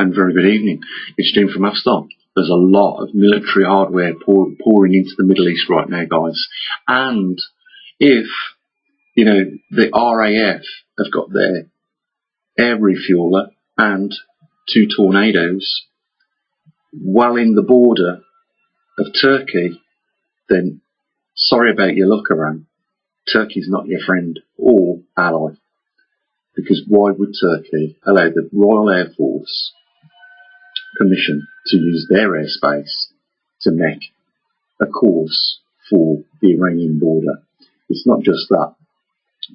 and very good evening. It's Jim from Afstar. There's a lot of military hardware pouring into the Middle East right now, guys. And if, you know, the RAF have got their air refueler and 2 tornadoes well in the border of Turkey, then sorry about your luck, Iran. Turkey's not your friend or ally. Because why would Turkey allow the Royal Air Force permission to use their airspace to make a course for the Iranian border? It's not just that.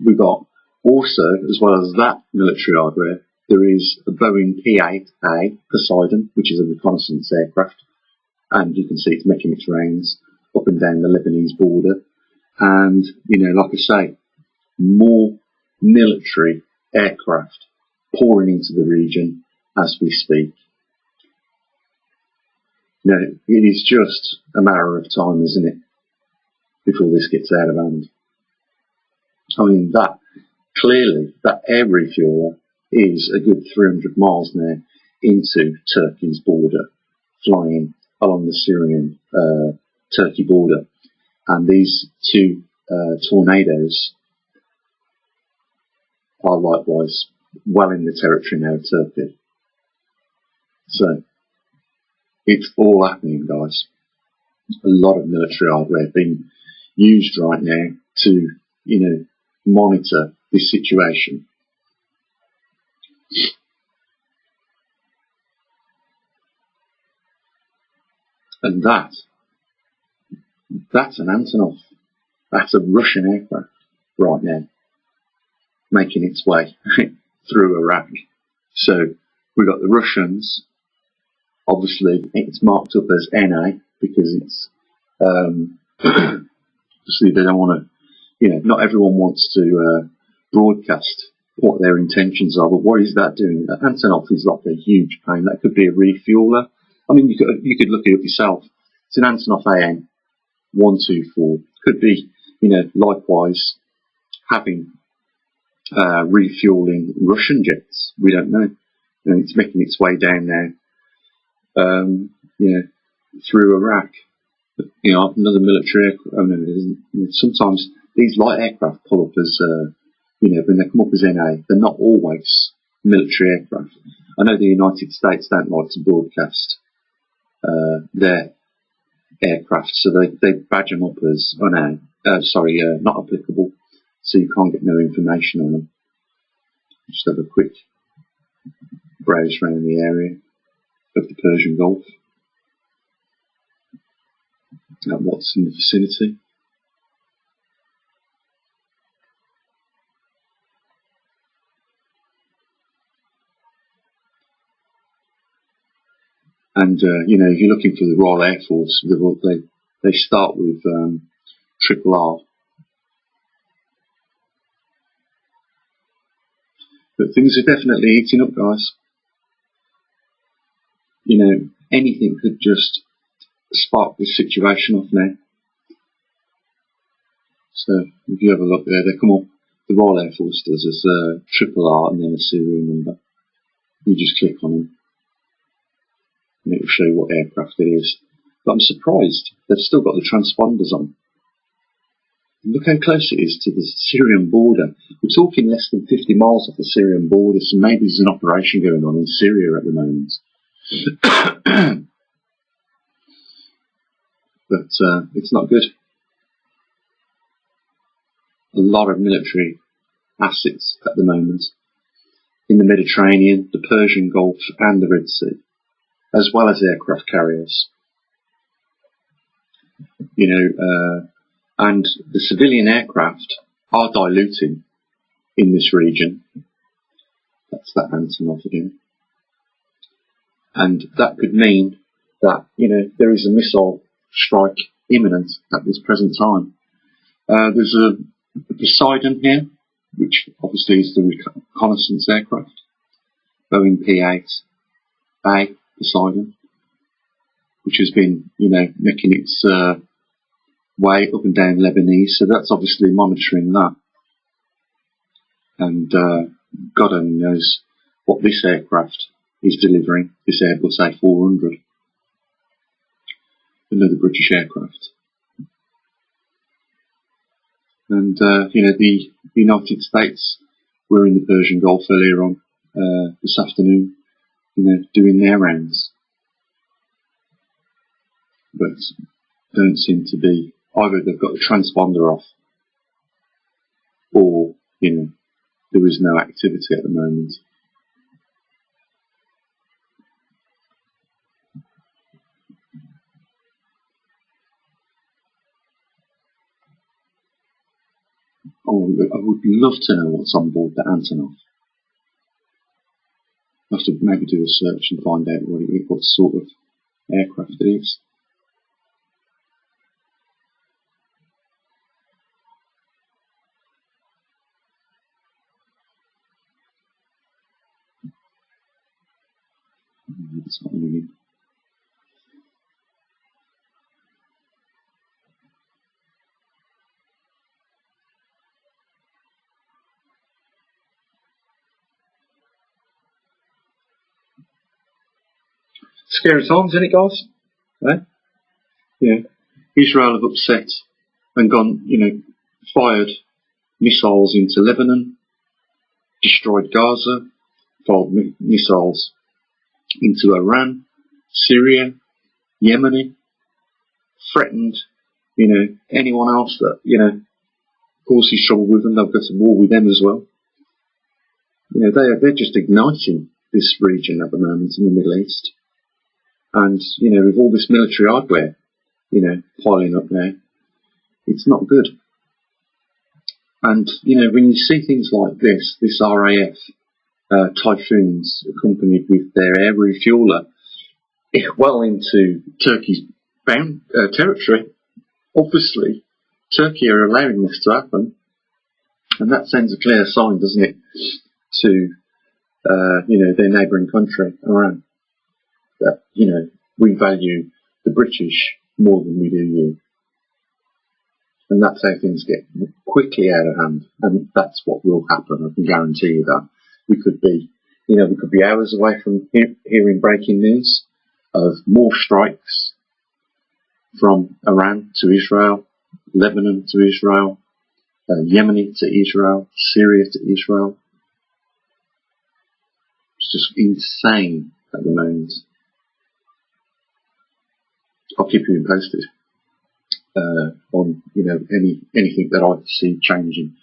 We've got also, as well as that military hardware, there is a Boeing P-8A Poseidon, which is a reconnaissance aircraft, and you can see it's making its rounds up and down the Lebanese border. And, you know, like I say, more military aircraft pouring into the region as we speak. You know, it is just a matter of time, isn't it, before this gets out of hand. I mean, that clearly, that air refueler is a good 300 miles now into Turkey's border, flying along the Syrian Turkey border. And these 2 tornadoes are likewise well in the territory now of Turkey. So, it's all happening, guys. A lot of military hardware being used right now to, you know, monitor this situation. And that's an Antonov. That's a Russian aircraft right now, making its way through Iraq. So we've got the Russians. Obviously, it's marked up as NA because it's obviously they don't want to. You know, not everyone wants to broadcast what their intentions are. But what is that doing? Antonov is like a huge pain. That could be a refueler. I mean, you could look it up yourself. It's an Antonov AN 124. Could be, you know, likewise having refueling Russian jets. We don't know. You know, it's making its way down now, you know, through Iraq. But, you know, another military aircraft. Oh no, it isn't. You know, sometimes these light aircraft pull up as, you know, when they come up as NA, they're not always military aircraft. I know the United States don't like to broadcast their aircraft, so they badge them up as not applicable, so you can't get no information on them. Just have a quick browse around the area of the Persian Gulf at what's in the vicinity. And, you know, if you're looking for the Royal Air Force, they start with triple R. But things are definitely heating up, guys. You know, anything could just spark this situation off now. So, if you have a look there, they come up, the Royal Air Force does as triple R and then a serial number. You just click on them, and it will show you what aircraft it is. But I'm surprised they've still got the transponders on. Look how close it is to the Syrian border. We're talking less than 50 miles off the Syrian border, so maybe there's an operation going on in Syria at the moment. But it's not good. A lot of military assets at the moment in the Mediterranean, the Persian Gulf and the Red Sea, as well as aircraft carriers. You know, and the civilian aircraft are diluting in this region. That's that Antonov again. And that could mean that, you know, there is a missile strike imminent at this present time. There's a Poseidon here, which obviously is the reconnaissance aircraft. Boeing P-8A Poseidon, which has been, you know, making its way up and down Lebanese, so that's obviously monitoring that. And God only knows what this aircraft is delivering this Airbus A400, another British aircraft. And, the United States were in the Persian Gulf earlier on this afternoon, doing their rounds. But don't seem to be, either they've got the transponder off, or, there is no activity at the moment. Oh, I would love to know what's on board the Antonov. I'll have to maybe do a search and find out what sort of aircraft it is. It's not really. Scary times, isn't it, guys? Eh? Yeah. Israel have upset and gone, fired missiles into Lebanon, destroyed Gaza, fired missiles into Iran, Syria, Yemen, threatened, anyone else that, causes trouble with them, they'll go to war with them as well. They're just igniting this region at the moment in the Middle East. And, with all this military hardware, piling up there, it's not good. And, when you see things like this RAF, Typhoons accompanied with their air refueler, well into Turkey's territory, obviously, Turkey are allowing this to happen. And that sends a clear sign, doesn't it, to, their neighbouring country, Iran, that, we value the British more than we do you. And that's how things get quickly out of hand. And that's what will happen, I can guarantee you that. We could be hours away from hearing breaking news of more strikes from Iran to Israel, Lebanon to Israel, Yemen to Israel, Syria to Israel. It's just insane at the moment. I'll keep you posted on anything that I see changing.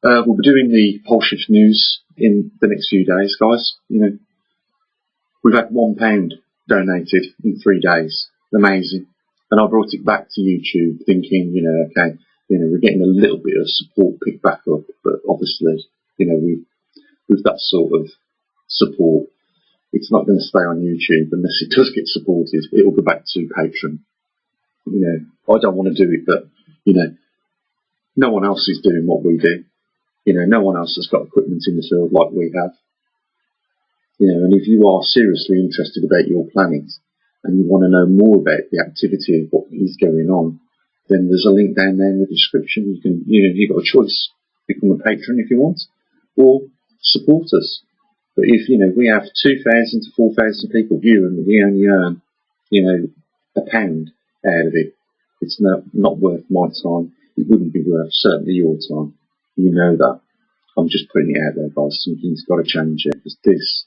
We'll be doing the pole shift news in the next few days, guys. We've had £1 donated in 3 days. Amazing. And I brought it back to YouTube thinking, okay, we're getting a little bit of support picked back up, but obviously, with that sort of support, it's not going to stay on YouTube unless it does get supported. It will go back to Patreon. I don't want to do it, but, no one else is doing what we do. No one else has got equipment in the field like we have. And if you are seriously interested about your planet and you want to know more about the activity of what is going on, then there's a link down there in the description. You can, you've got a choice. Become a patron if you want, or support us. But if, we have 2,000 to 4,000 people view and we only earn, £1 out of it, it's not worth my time. It wouldn't be worth certainly your time. You know that. I'm just putting it out there, guys. Something's got to change here, because this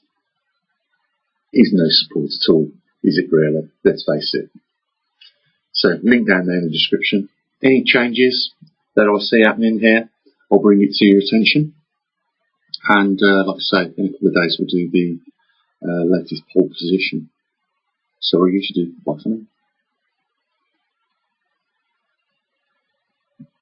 is no support at all, is it really? Let's face it. So, link down there in the description. Any changes that I see happening here, I'll bring it to your attention. And like I say, in a couple of days we'll do the latest pole position. So what you should do, bye for now.